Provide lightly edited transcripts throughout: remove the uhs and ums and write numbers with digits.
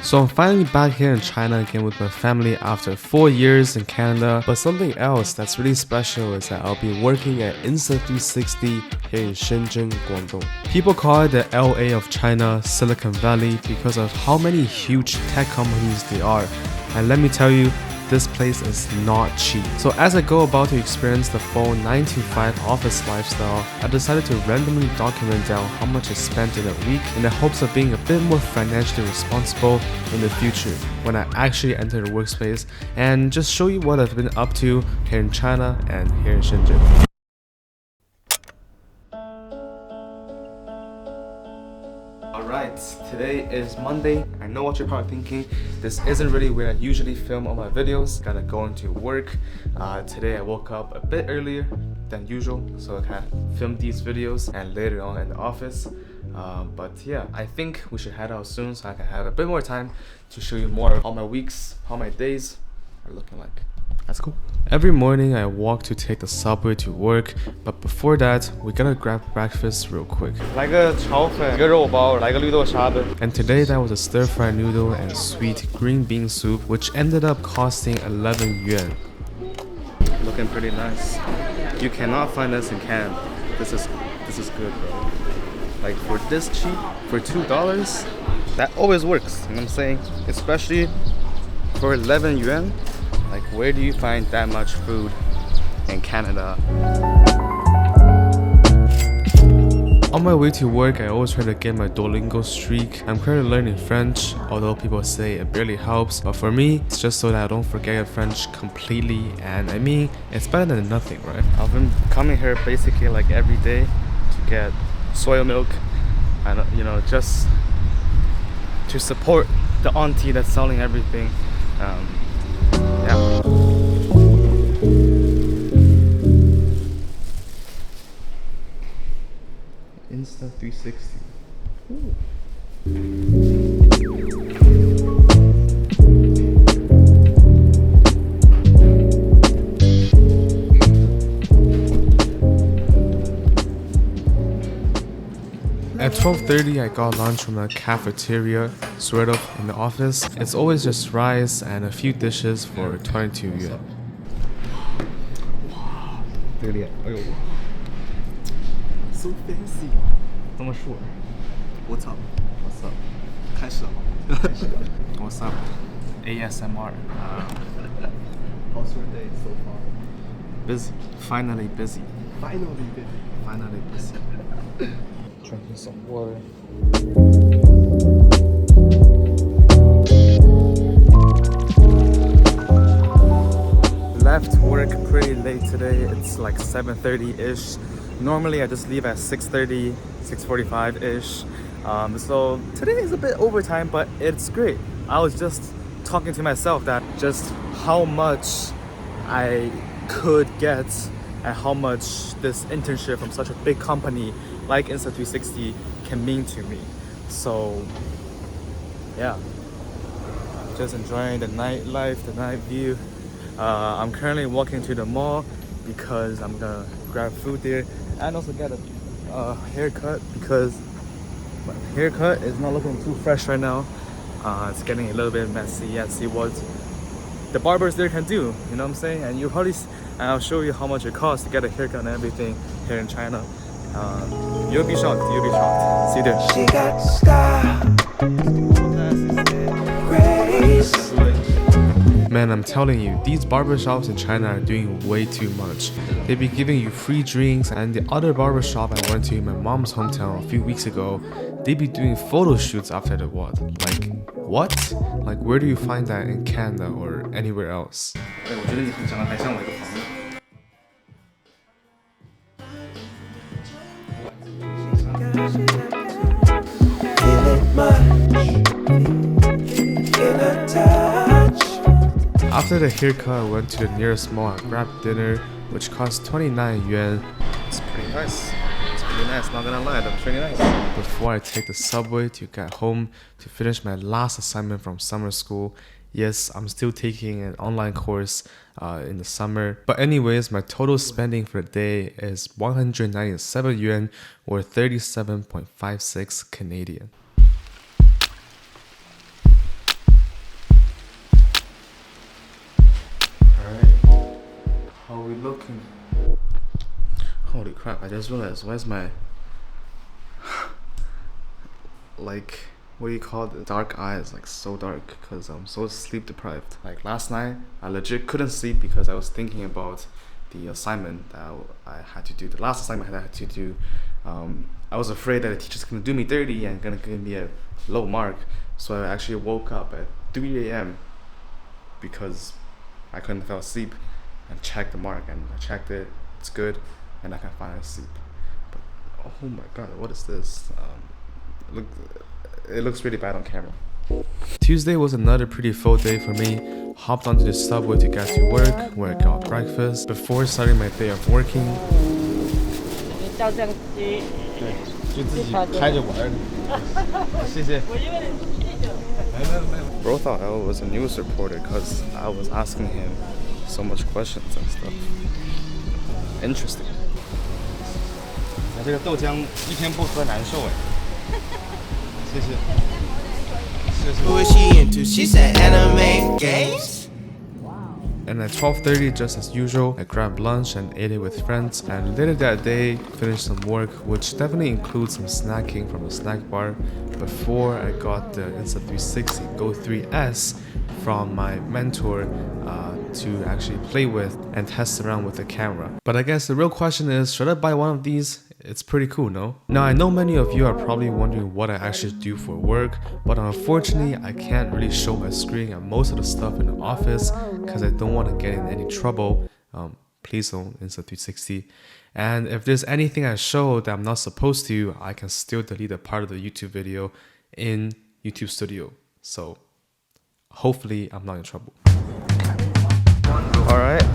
So I'm finally back here in China again with my family after 4 years in Canada. But something else that's really special is that I'll be working at Insta360 here in Shenzhen, Guangdong. People call it the LA of China, Silicon Valley, because of how many huge tech companies there are. And let me tell you, this place is not cheap. So as I go about to experience the full 9 to 5 office lifestyle, I decided to randomly document down how much I spent in a week in the hopes of being a bit more financially responsible in the future when I actually enter the workspace, and just show you what I've been up to here in China and here in Shenzhen. Alright, today is Monday. I know what you're probably thinking. This isn't really where I usually film all my videos. Gotta go into work. Today I woke up a bit earlier than usual, so I can film these videos and later on in the office. But yeah, I think we should head out soon so I can have a bit more time to show you more of how my weeks, how my days are looking like. That's cool. Every morning I walk to take the subway to work, but before that, we gotta grab breakfast real quick. And today that was a stir-fried noodle and sweet green bean soup, which ended up costing 11 yuan. Looking pretty nice. You cannot find this in Canada. This is good, bro. Like for this cheap, for $2, that always works, you know what I'm saying? Especially for 11 yuan. Like, where do you find that much food in Canada? On my way to work, I always try to get my Duolingo streak. I'm currently learning French, although people say it barely helps. But for me, it's just so that I don't forget French completely. And I mean, it's better than nothing, right? I've been coming here basically like every day to get soy milk. And you know, just to support the auntie that's selling everything. Yeah. Insta360. Ooh. At 12:30, I got lunch from a cafeteria, sort of, in the office. It's always just rice and a few dishes for 22 yuan. So fancy. What's up? What's up? 开始了吗？ What's up? ASMR. How's your day so far? Busy. Finally busy. Finally busy. Finally busy. Drinking some water. Left work pretty late today. It's like 7:30-ish. Normally I just leave at 6:30, 6:45-ish. So today is a bit overtime, but it's great. I was just talking to myself that just how much I could get and how much this internship from such a big company like Insta360 can mean to me. So yeah, just enjoying the nightlife, the night view. I'm currently walking to the mall because I'm gonna grab food there and also get a haircut because my haircut is not looking too fresh right now. It's getting a little bit messy and see what the barbers there can do, you know what I'm saying? And you probably, and I'll show you how much it costs to get a haircut and everything here in China. You'll be shocked, you'll be shocked. See you there. She got style. Man, I'm telling you, these barbershops in China are doing way too much. They be giving you free drinks, and the other barbershop I went to in my mom's hometown a few weeks ago, they be doing photo shoots after the what? Like, what? Like, where do you find that in Canada or anywhere else? After the haircut, I went to the nearest mall and grabbed dinner, which cost 29 yuan. It's pretty nice. It's pretty nice, not gonna lie, that's pretty nice. Before I take the subway to get home to finish my last assignment from summer school. Yes, I'm still taking an online course in the summer. But anyways, my total spending for the day is 197 yuan or 37.56 Canadian. crap, I just realized, where's my like, what do you call it, dark eyes, like so dark because I'm so sleep deprived. Like last night I legit couldn't sleep because I was thinking about the assignment that I had to do, the last assignment I had to do. I was afraid that the teacher's gonna do me dirty and gonna give me a low mark, so I actually woke up at 3 a.m. because I couldn't fall asleep and checked the mark, and I checked it, it's good, and I can finally sleep. But oh my god, what is this? It looks really bad on camera. Tuesday was another pretty full day for me. Hopped onto the subway to get to work, where I got breakfast before starting my day of working. Bro thought I was a news reporter because I was asking him so much questions and stuff. Interesting. 这个豆浆一天不喝难受哎。谢谢。Who is she into? She said anime games. And at 12:30, just as usual, I grabbed lunch and ate it with friends. And later that day, finished some work, which definitely includes some snacking from a snack bar before I got the Insta360 Go 3S from my mentor to actually play with and test around with the camera. But I guess the real question is, should I buy one of these? It's pretty cool, no? Now I know many of you are probably wondering what I actually do for work, but unfortunately I can't really show my screen and most of the stuff in the office because I don't want to get in any trouble. Please don't, Insta360. And if there's anything I show that I'm not supposed to, I can still delete a part of the YouTube video in YouTube Studio. So hopefully I'm not in trouble. Alright,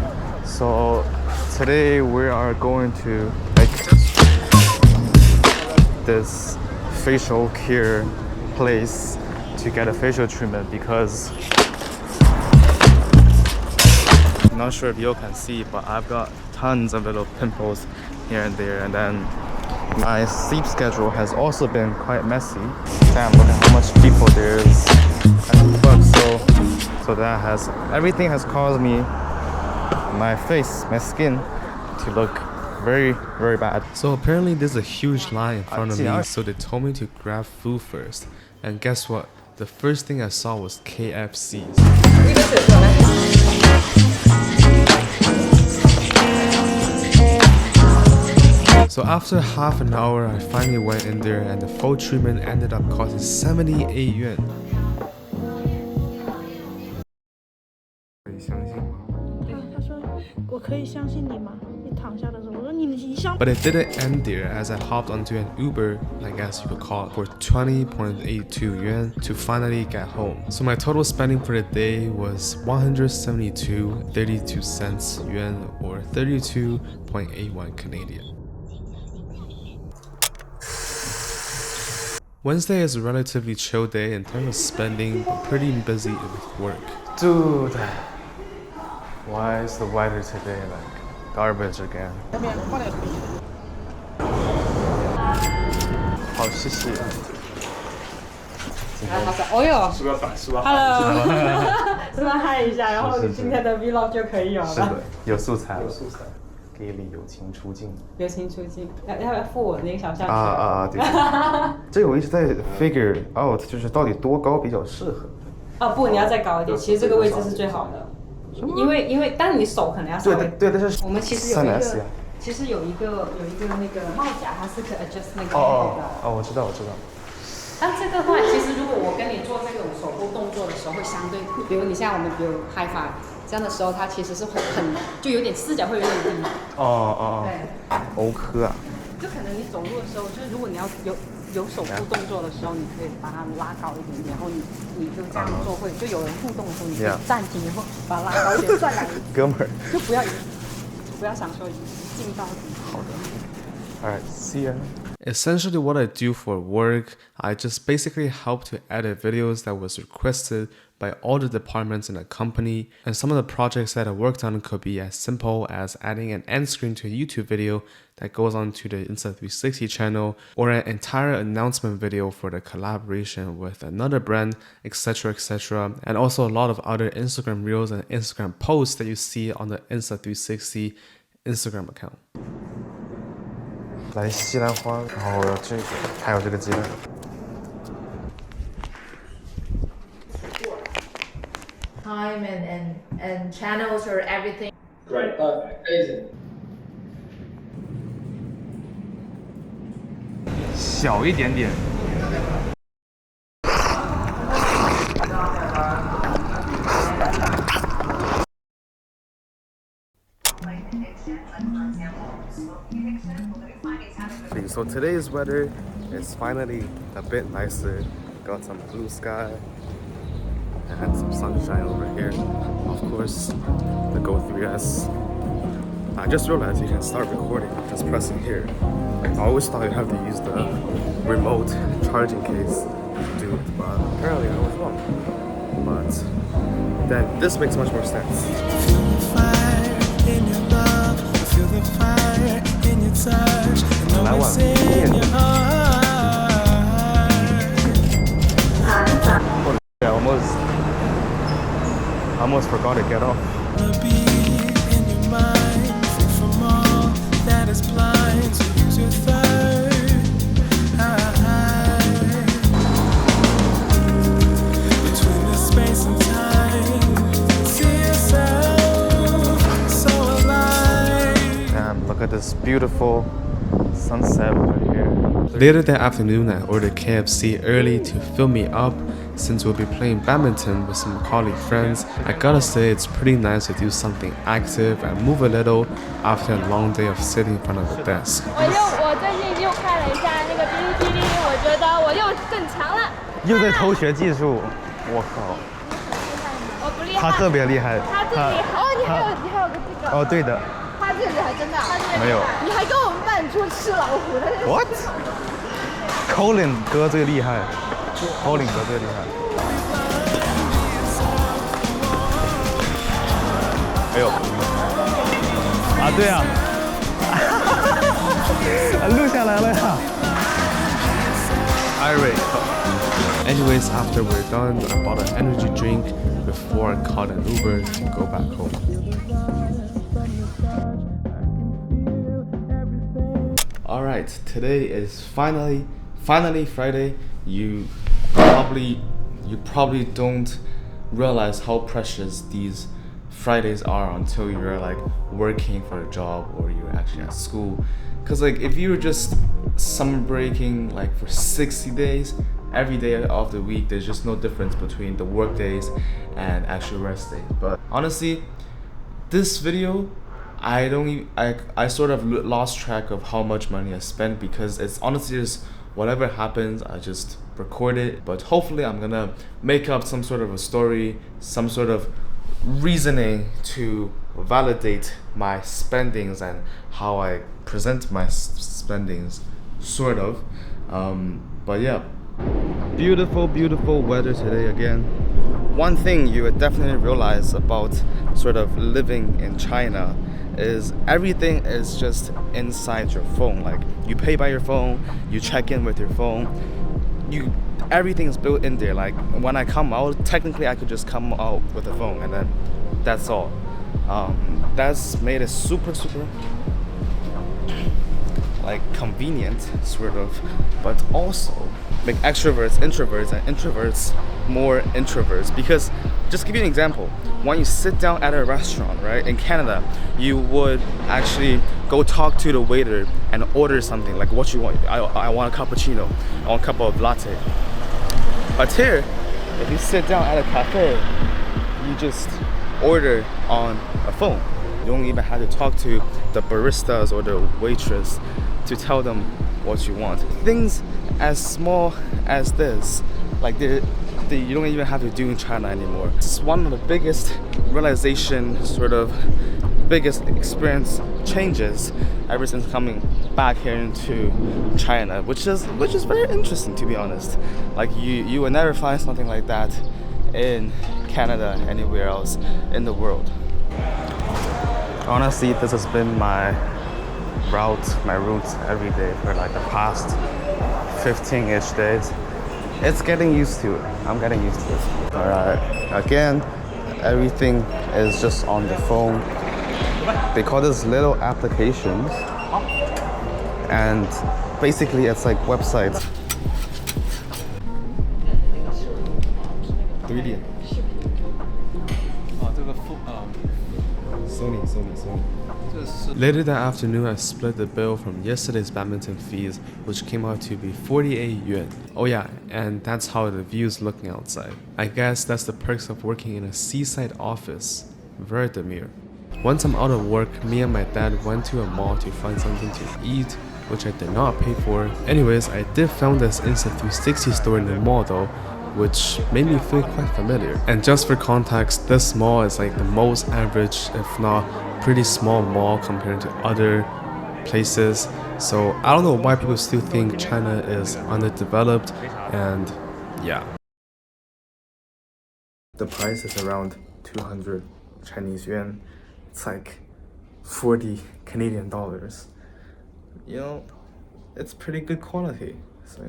so today we are going to make this facial care place to get a facial treatment because I'm not sure if you can see, but I've got tons of little pimples here and there, and then my sleep schedule has also been quite messy. Damn, look at how much people there is. So that has, everything has caused me, my face, my skin to look very, very bad. So apparently there's a huge line in front of me, so they told me to grab food first. And guess what? The first thing I saw was KFC's. So after half an hour, I finally went in there and the full treatment ended up costing 78 yuan. But it didn't end there, as I hopped onto an Uber, I guess you could call it, for 20.82 yuan to finally get home. So my total spending for the day was 172.32 cents yuan, or 32.81 Canadian. Wednesday is a relatively chill day in terms of spending, but pretty busy with work. Dude, why is the weather today like garbage again? 好，谢谢。哦哟，是不是要打？是吧 ？Hello， 是吧？嗨一下，然后今天的 Vlog 就可以有了。是的，有素材，有素材。可以友情出镜，友情出镜，要不要付我那个小项？对。这个我一直在 figure out， 就是到底多高比较适合。不，你要再高一点。其实这个位置是最好的，因为，但你手可能要稍微。对，但是我们其实有一个，那个帽夹，它是可以 adjust 那个。我知道。但这个的话，其实如果我跟你做这种手部动作的时候，会相对，比如你像我们，比如 high five 这样的时候，它其实是很就有点视角会有点低。对。OK 啊。就可能你走路的时候，就是如果你要有手部动作的时候，你可以把它拉高一点点，然后你就这样做会，就有人互动的时候，你可以暂停，然后把它拉高一点，转两个。哥们儿。就不要想说已经进到底。好的。Alright, see ya. Essentially what I do for work, I just basically help to edit videos that was requested by all the departments in a company, and some of the projects that I worked on could be as simple as adding an end screen to a YouTube video that goes onto the Insta360 channel, or an entire announcement video for the collaboration with another brand, etc., and also a lot of other Instagram reels and Instagram posts that you see on the Insta360 Instagram account. 来西兰花，然后我要这个，还有这个鸡蛋。Time and channels or everything. Great, perfect, amazing. 小一点点。So today's weather is finally a bit nicer. Got some blue sky and some sunshine over here. Of course, the Go 3S. I just realized you can start recording just pressing here. I always thought you have to use the remote charging case to do it, but apparently I was wrong. But then this makes much more sense. Feel the fire in your love, feel the fire in your touch, and know it's in your heart. I almost forgot to get off. The beat in your mind, free from all that is blind, so use your third eye. Between the space and time, see yourself so alive. And look at this beautiful sunset over here. Later that afternoon, I ordered KFC early to fill me up. Since we'll be playing badminton with some colleague friends, I gotta say it's pretty nice to do something active and move a little after a long day of sitting in front of a desk. 我最近又看了一下那个哔哩哔哩，我觉得我又更强了。又在偷学技术，我靠！我不厉害。他特别厉害。他最厉害。哦，你还有个这个。哦，对的。他最厉害，真的。没有。你还跟我们扮出吃老虎的。What？ Colin 哥最厉害。Colin 哥最厉害。哎呦！啊，对啊。录下来了呀。Anyways, after we're done, I bought an energy drink before I called an Uber to go back home. Alright, today is finally Friday. You probably don't realize how precious these Fridays are until you're like working for a job or you're actually at school. Cause like if you were just summer breaking like for 60 days, every day of the week there's just no difference between the work days and actual rest days. But honestly, this video I sort of lost track of how much money I spent because it's honestly just whatever happens, I just record it. But hopefully I'm gonna make up some sort of a story, some sort of reasoning to validate my spendings and how I present my spendings, sort of. But yeah, beautiful weather today again. One thing you would definitely realize about sort of living in China is everything is just inside your phone. Like you pay by your phone, you check in with your phone, everything is built in there. Like when I come out, technically I could just come out with a phone and then that's all. That's made it super like convenient, sort of, but also make extroverts introverts and introverts more introverts. Because just give you an example, when you sit down at a restaurant, right, in Canada, you would actually go talk to the waiter and order something like what you want. I want a cappuccino, I want a cup of latte. But here, if you sit down at a cafe, you just order on a phone. You don't even have to talk to the baristas or the waitress to tell them what you want. Things as small as this, like you don't even have to do in China anymore. It's one of the biggest realization, sort of biggest experience changes ever since coming back here into China, which is very interesting, to be honest. Like you would never find something like that in Canada, anywhere else in the world. Honestly, this has been my route every day for like the past 15-ish days. It's getting used to it. I'm getting used to it. Alright, again, everything is just on the phone. They call this little applications. and basically it's like websites. 3D. Sony. Later that afternoon, I split the bill from yesterday's badminton fees, which came out to be 48 yuan. Oh yeah, and that's how the view's looking outside. I guess that's the perks of working in a seaside office. Very demure. Once I'm out of work, me and my dad went to a mall to find something to eat, which I did not pay for. Anyways, I did found this Insta360 store in the mall though, which made me feel quite familiar. And just for context, this mall is like the most average, if not pretty small mall compared to other places. So I don't know why people still think China is underdeveloped, and yeah. The price is around 200 Chinese yuan. It's like 40 Canadian dollars. You know, it's pretty good quality. So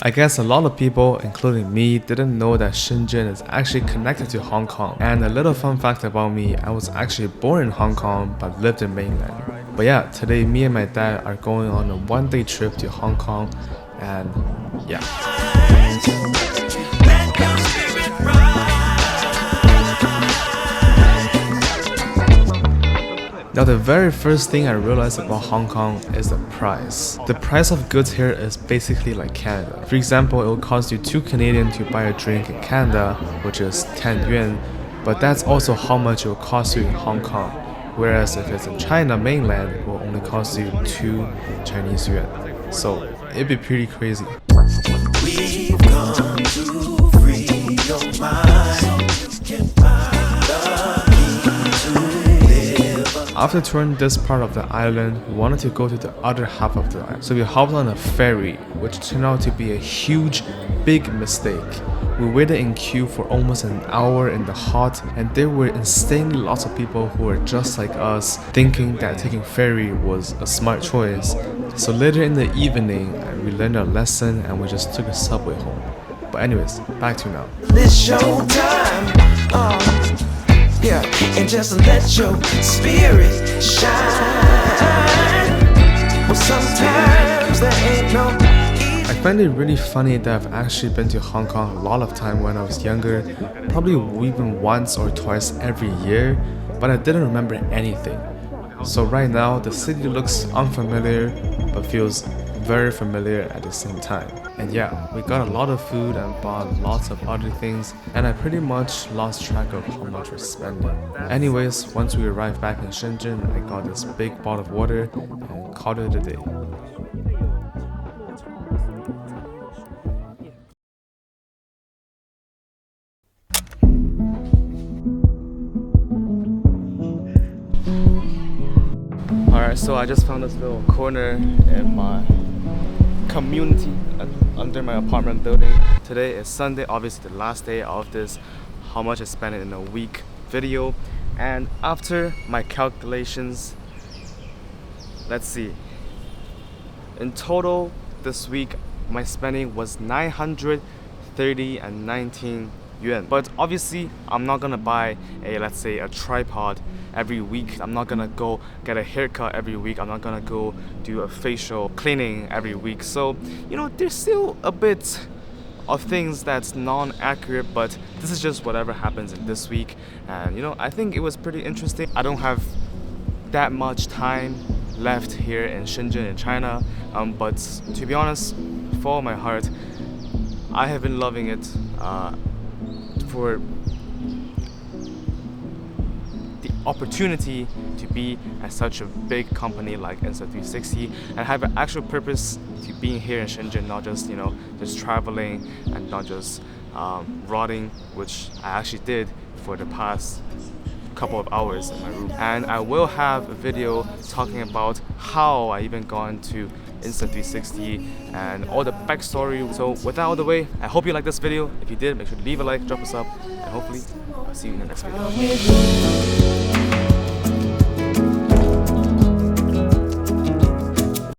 I guess a lot of people, including me, didn't know that Shenzhen is actually connected to Hong Kong. And a little fun fact about me, I was actually born in Hong Kong but lived in mainland. But yeah, today me and my dad are going on a one-day trip to Hong Kong, and yeah. Now the very first thing I realized about Hong Kong is the price. The price of goods here is basically like Canada. For example, it will cost you 2 Canadian to buy a drink in Canada, which is 10 yuan, but that's also how much it will cost you in Hong Kong. Whereas if it's in China mainland, it will only cost you 2 Chinese yuan. So it'd be pretty crazy. We've come to free your mind. After touring this part of the island, we wanted to go to the other half of the island. So we hopped on a ferry, which turned out to be a huge, big mistake. We waited in queue for almost an hour in the hot, and there were insanely lots of people who were just like us, thinking that taking ferry was a smart choice. So later in the evening, we learned our lesson and we just took a subway home. But anyways, back to now. It's showtime. Yeah, and just let your spirit shine. Well, sometimes there ain't no. I find it really funny that I've actually been to Hong Kong a lot of time when I was younger, probably even once or twice every year, but I didn't remember anything. So right now, the city looks unfamiliar, but feels very familiar at the same time. And yeah, we got a lot of food and bought lots of other things, and I pretty much lost track of how much we're spending. Anyways, once we arrived back in Shenzhen, I got this big bottle of water and called it a day. Alright, so I just found this little corner in my community under my apartment building. Today is Sunday, obviously the last day of this how much I spent in a week video, and after my calculations, let's see, in total this week my spending was 930.19 yuan. But obviously I'm not gonna buy a, let's say, a tripod every week. I'm not gonna go get a haircut every week. I'm not gonna go do a facial cleaning every week. So, you know, there's still a bit of things that's non-accurate, but this is just whatever happens in this week. And you know, I think it was pretty interesting. I don't have that much time left here in Shenzhen in China, but to be honest, for all my heart, I have been loving it for the opportunity to be at such a big company like Insta360 and have an actual purpose to being here in Shenzhen, not just, you know, just traveling and not just rotting, which I actually did for the past couple of hours in my room. And I will have a video talking about how I even got into Insta360 and all the backstory. So with that out of the way, I hope you liked this video. If you did, make sure to leave a like, drop a sub, and hopefully I'll see you in the next video.